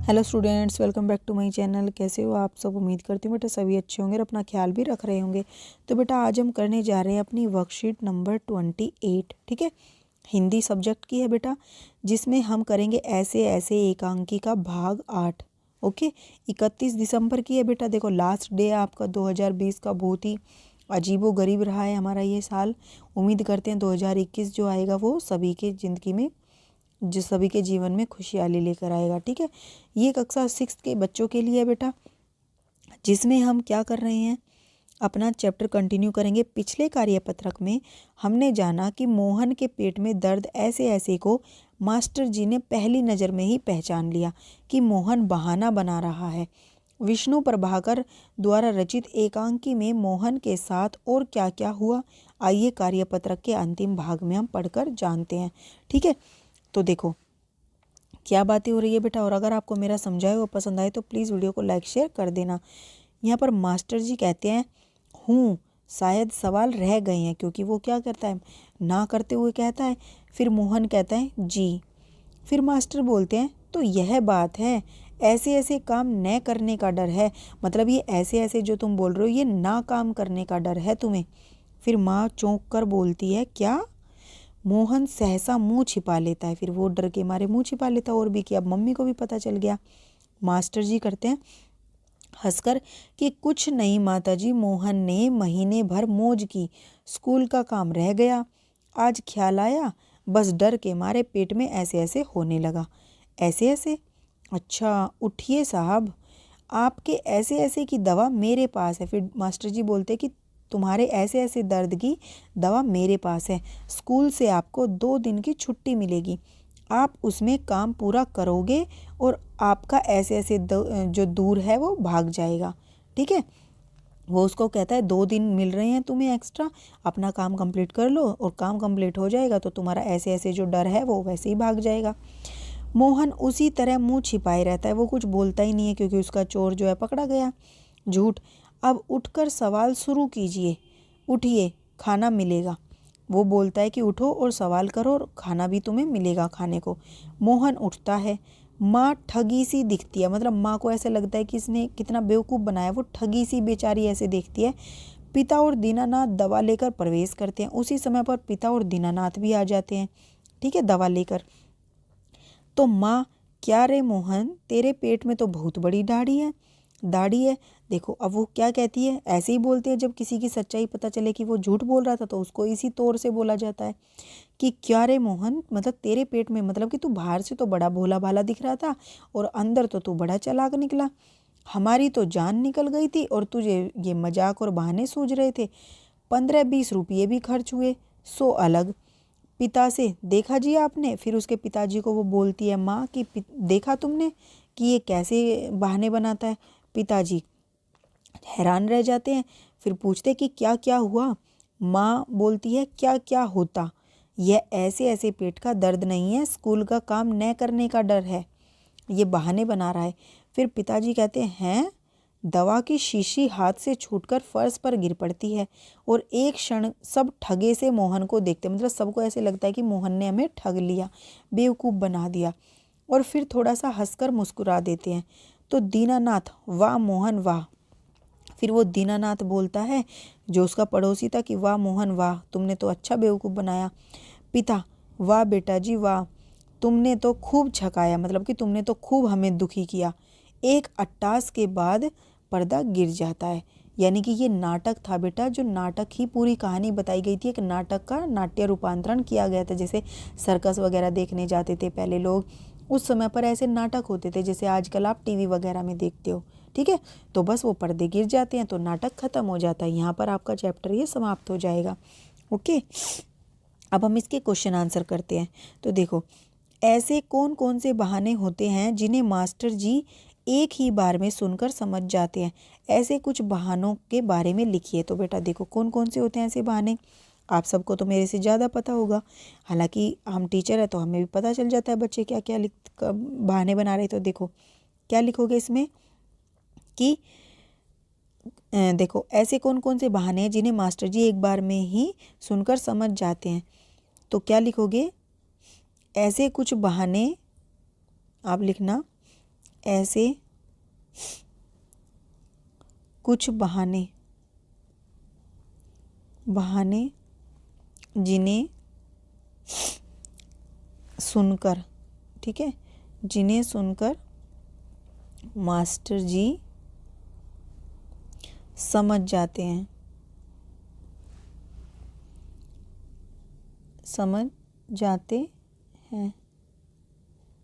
Hello students, welcome back to my channel. कैसे हो आप सब? उम्मीद करती हूँ बेटा सभी अच्छे होंगे और अपना ख्याल भी रख रहे होंगे। तो बेटा आज हम करने जा रहे हैं अपनी वर्कशीट नंबर 28। ठीक है, हिंदी सब्जेक्ट की है बेटा, जिसमें हम करेंगे ऐसे ऐसे एकांकी का भाग 8। ओके, 31 दिसंबर की है बेटा। देखो लास्ट डे आपका 2020 का बहुत ही अजीबो गरीब रहा है हमारा ये साल। उम्मीद करते हैं 2021 जो आएगा वो सभी के ज़िंदगी में, जो सभी के जीवन में खुशहाली लेकर आएगा। ठीक है, ये कक्षा 6 के बच्चों के लिए है बेटा, जिसमें हम क्या कर रहे हैं, अपना चैप्टर कंटिन्यू करेंगे। पिछले कार्यपत्रक में हमने जाना कि मोहन के पेट में दर्द ऐसे ऐसे को मास्टर जी ने पहली नज़र में ही पहचान लिया कि मोहन बहाना बना रहा है। विष्णु प्रभाकर द्वारा रचित एकांकी में मोहन के साथ और क्या क्या हुआ, आइए कार्यपत्रक के अंतिम भाग में हम पढ़कर जानते हैं। ठीक है, तो देखो क्या बातें हो रही है बेटा, और अगर आपको मेरा समझाया हुआ पसंद आए तो प्लीज़ वीडियो को लाइक शेयर कर देना। यहाँ पर मास्टर जी कहते हैं हूँ, शायद सवाल रह गए हैं, क्योंकि वो क्या करता है, ना करते हुए कहता है। फिर मोहन कहता है जी। फिर मास्टर बोलते हैं तो यह बात है, ऐसे ऐसे काम न करने का डर है। मतलब ये ऐसे ऐसे जो तुम बोल रहे हो ये ना काम करने का डर है तुम्हें। फिर माँ चौंक कर बोलती है क्या? मोहन सहसा मुंह छिपा लेता है। फिर वो डर के मारे मुंह छिपा लेता है, और भी कि अब मम्मी को भी पता चल गया। मास्टर जी करते हैं हंसकर कि कुछ नहीं माताजी, मोहन ने महीने भर मौज की, स्कूल का काम रह गया, आज ख्याल आया, बस डर के मारे पेट में ऐसे ऐसे होने लगा। ऐसे ऐसे? अच्छा उठिए साहब, आपके ऐसे ऐसे की दवा मेरे पास है। फिर मास्टर जी बोलते कि तुम्हारे ऐसे ऐसे दर्द की दवा मेरे पास है। स्कूल से आपको 2 दिन की छुट्टी मिलेगी, आप उसमें काम पूरा करोगे और आपका ऐसे ऐसे जो दूर है वो भाग जाएगा। ठीक है, वो उसको कहता है 2 दिन मिल रहे हैं तुम्हें एक्स्ट्रा, अपना काम कंप्लीट कर लो और काम कंप्लीट हो जाएगा तो तुम्हारा ऐसे ऐसे जो डर है वो वैसे ही भाग जाएगा। मोहन उसी तरह मुंह छिपाए रहता है, वो कुछ बोलता ही नहीं है क्योंकि उसका चोर जो है पकड़ा गया। झूठ। अब उठकर सवाल शुरू कीजिए, उठिए खाना मिलेगा। वो बोलता है कि उठो और सवाल करो और खाना भी तुम्हें मिलेगा खाने को। मोहन उठता है। माँ ठगी सी दिखती है, मतलब माँ को ऐसे लगता है कि इसने कितना बेवकूफ़ बनाया, वो ठगी सी बेचारी ऐसे देखती है। पिता और दीनानाथ दवा लेकर प्रवेश करते हैं। उसी समय पर पिता और दीनानाथ भी आ जाते हैं, ठीक है, दवा लेकर। तो माँ, क्या रे मोहन, तेरे पेट में तो बहुत बड़ी दाढ़ी है। दाढ़ी है? देखो अब वो क्या कहती है, ऐसे ही बोलते हैं जब किसी की सच्चाई पता चले कि वो झूठ बोल रहा था तो उसको इसी तौर से बोला जाता है कि क्या रे मोहन, मतलब तेरे पेट में, मतलब कि तू बाहर से तो बड़ा भोला भाला दिख रहा था और अंदर तो तू बड़ा चालाक निकला। हमारी तो जान निकल गई थी और तुझे ये मजाक और बहाने सूझ रहे थे। 15-20 रुपये भी खर्च हुए, 100 अलग। पिता से देखा जी आपने? फिर उसके पिताजी को वो बोलती है माँ कि देखा तुमने कि ये कैसे बहाने बनाता है। पिताजी हैरान रह जाते हैं, फिर पूछते कि क्या क्या हुआ। माँ बोलती है क्या क्या होता, यह ऐसे ऐसे पेट का दर्द नहीं है, स्कूल का काम न करने का डर है, ये बहाने बना रहा है। फिर पिताजी कहते हैं, दवा की शीशी हाथ से छूटकर फर्श पर गिर पड़ती है और एक क्षण सब ठगे से मोहन को देखते, मतलब सबको ऐसे लगता है कि मोहन ने हमें ठग लिया, बेवकूफ़ बना दिया, और फिर थोड़ा सा हंसकर मुस्कुरा देते हैं। तो दीनानाथ, वाह मोहन वाह। फिर वो दीनानाथ बोलता है जो उसका पड़ोसी था कि वाह मोहन वाह, तुमने तो अच्छा बेवकूफ़ बनाया। पिता, वाह बेटा जी वाह, तुमने तो खूब छकाया, मतलब कि तुमने तो खूब हमें दुखी किया। एक अट्टास के बाद पर्दा गिर जाता है, यानी कि ये नाटक था बेटा, जो नाटक ही पूरी कहानी बताई गई थी। एक नाटक का नाट्य रूपांतरण किया गया था, जैसे सर्कस वगैरह देखने जाते थे पहले लोग, उस समय पर ऐसे नाटक होते थे जैसे आजकल आप टीवी वगैरह में देखते हो। ठीक है, तो बस वो पर्दे गिर जाते हैं तो नाटक खत्म हो जाता है, यहाँ पर आपका चैप्टर ये समाप्त हो जाएगा। ओके, अब हम इसके क्वेश्चन आंसर करते हैं। तो देखो, ऐसे कौन कौन से बहाने होते हैं जिन्हें मास्टर जी एक ही बार में सुनकर समझ जाते हैं, ऐसे कुछ बहानों के बारे में लिखिए। तो बेटा देखो कौन कौन से होते हैं ऐसे बहाने, आप सबको तो मेरे से ज़्यादा पता होगा, हालांकि हम टीचर हैं तो हमें भी पता चल जाता है बच्चे क्या क्या बहाने बना रहे। तो देखो क्या लिखोगे इसमें कि देखो ऐसे कौन कौन से बहाने हैं जिन्हें मास्टर जी एक बार में ही सुनकर समझ जाते हैं। तो क्या लिखोगे, ऐसे कुछ बहाने, आप लिखना ऐसे कुछ बहाने जिन्हें सुनकर, ठीक है, जिन्हें सुनकर मास्टर जी समझ जाते हैं,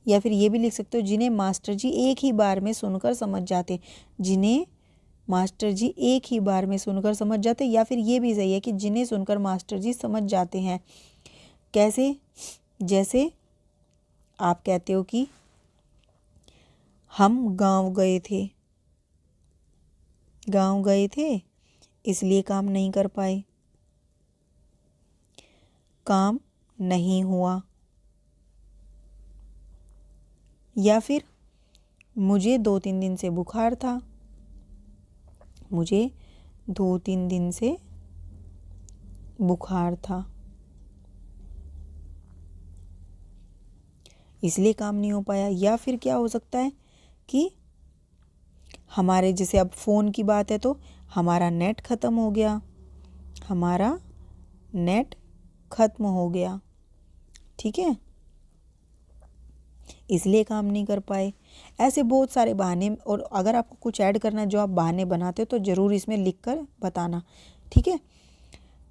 या फिर ये भी लिख सकते हो जिन्हें मास्टर जी एक ही बार में सुनकर समझ जाते, जिन्हें मास्टर जी एक ही बार में सुनकर समझ जाते, या फिर ये भी सही है कि जिन्हें सुनकर मास्टर जी समझ जाते हैं। कैसे? जैसे आप कहते हो कि हम गांव गए थे इसलिए काम नहीं कर पाए, काम नहीं हुआ। या फिर मुझे 2-3 दिन से बुखार था, मुझे 2-3 दिन से बुखार था इसलिए काम नहीं हो पाया। या फिर क्या हो सकता है कि हमारे, जैसे अब फ़ोन की बात है तो हमारा नेट ख़त्म हो गया, ठीक है, इसलिए काम नहीं कर पाए। ऐसे बहुत सारे बहाने, और अगर आपको कुछ ऐड करना है जो आप बहाने बनाते हो तो ज़रूर इसमें लिख कर बताना, ठीक है।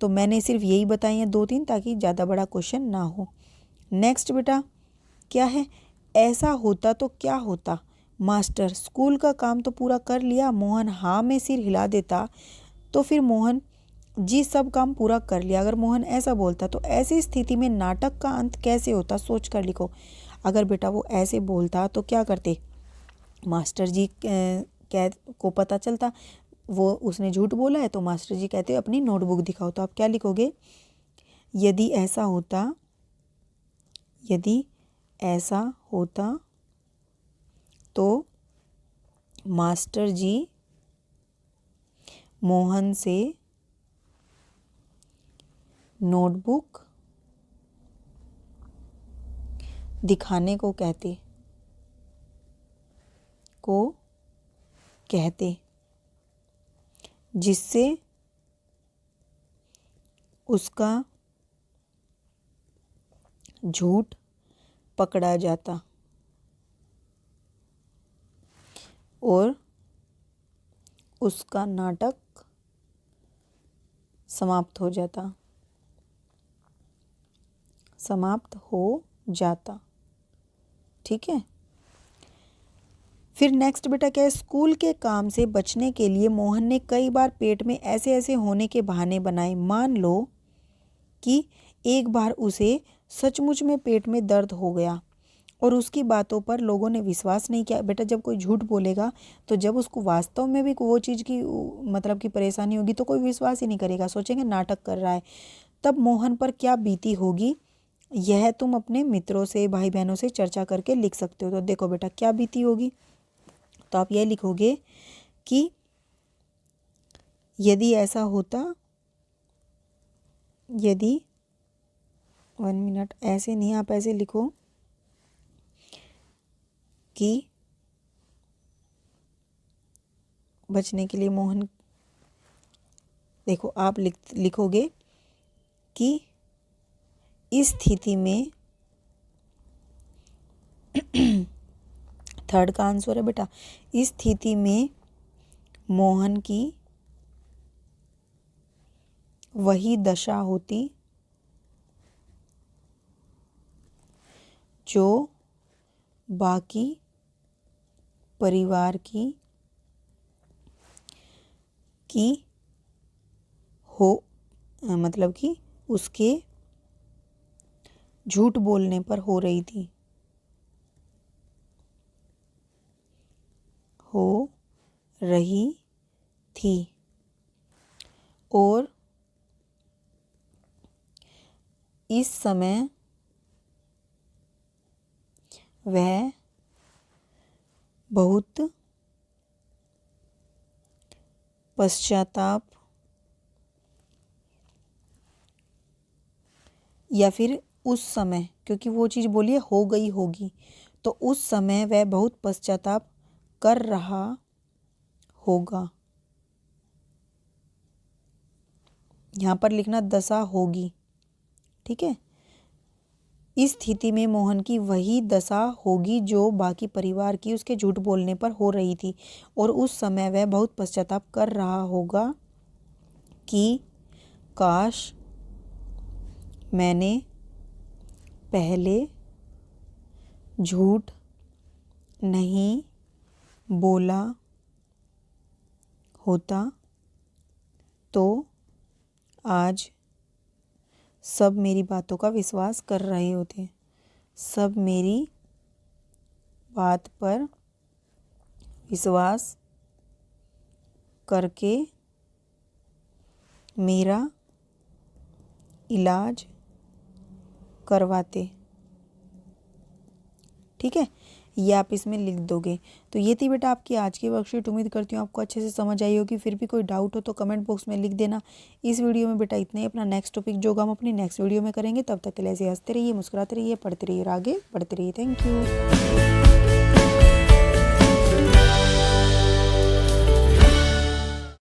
तो मैंने सिर्फ यही बताई हैं 2-3 ताकि ज़्यादा बड़ा क्वेश्चन ना हो। नेक्स्ट बेटा क्या है? ऐसा होता तो क्या होता? मास्टर स्कूल का काम तो पूरा कर लिया, मोहन हाँ में सिर हिला देता तो फिर मोहन जी सब काम पूरा कर लिया। अगर मोहन ऐसा बोलता तो ऐसी स्थिति में नाटक का अंत कैसे होता? सोच कर लिखो। अगर बेटा वो ऐसे बोलता तो क्या करते? मास्टर जी को पता चलता वो उसने झूठ बोला है, तो मास्टर जी कहते अपनी नोटबुक दिखाओ। तो आप क्या लिखोगे? यदि ऐसा होता तो मास्टर जी मोहन से नोटबुक दिखाने को कहते जिससे उसका झूठ पकड़ा जाता और उसका नाटक समाप्त हो जाता, ठीक है। फिर नेक्स्ट बेटा क्या है? स्कूल के काम से बचने के लिए मोहन ने कई बार पेट में ऐसे होने के बहाने बनाए। मान लो कि एक बार उसे सचमुच में पेट में दर्द हो गया और उसकी बातों पर लोगों ने विश्वास नहीं किया। बेटा जब कोई झूठ बोलेगा तो जब उसको वास्तव में भी वो चीज़ की मतलब की परेशानी होगी तो कोई विश्वास ही नहीं करेगा, सोचेंगे नाटक कर रहा है। तब मोहन पर क्या बीती होगी यह तुम अपने मित्रों से, भाई बहनों से चर्चा करके लिख सकते हो। तो देखो बेटा क्या बीती होगी, तो आप यह लिखोगे कि यदि ऐसा होता, यदि 1 मिनट, ऐसे नहीं, आप ऐसे लिखो कि बचने के लिए मोहन, देखो आप लिखोगे कि इस स्थिति में थर्ड का आंसर है बेटा, इस स्थिति में मोहन की वही दशा होती जो बाकी परिवार की हो, मतलब कि उसके झूठ बोलने पर हो रही थी और इस समय वह बहुत पश्चाताप, या फिर उस समय, क्योंकि वो चीज़ बोलिए हो गई होगी, तो उस समय वह बहुत पश्चाताप कर रहा होगा। यहाँ पर लिखना दशा होगी, ठीक है। इस स्थिति में मोहन की वही दशा होगी जो बाकी परिवार की उसके झूठ बोलने पर हो रही थी, और उस समय वह बहुत पश्चाताप कर रहा होगा कि काश मैंने पहले झूठ नहीं बोला होता तो आज सब मेरी बातों का विश्वास कर रहे होते, सब मेरी बात पर विश्वास करके मेरा इलाज करवाते। ठीक है, ये आप इसमें लिख दोगे। तो ये थी बेटा आपकी आज की वर्कशीट। उम्मीद करती हूँ आपको अच्छे से समझ आई होगी। फिर भी कोई डाउट हो तो कमेंट बॉक्स में लिख देना। इस वीडियो में बेटा इतना ही। अपना नेक्स्ट टॉपिक जो हम अपनी नेक्स्ट वीडियो में करेंगे। तब तक के लिए ऐसे हंसते रहिए, मुस्कुराते रहिए, पढ़ते रहिए और आगे बढ़ते रहिए। Thank you.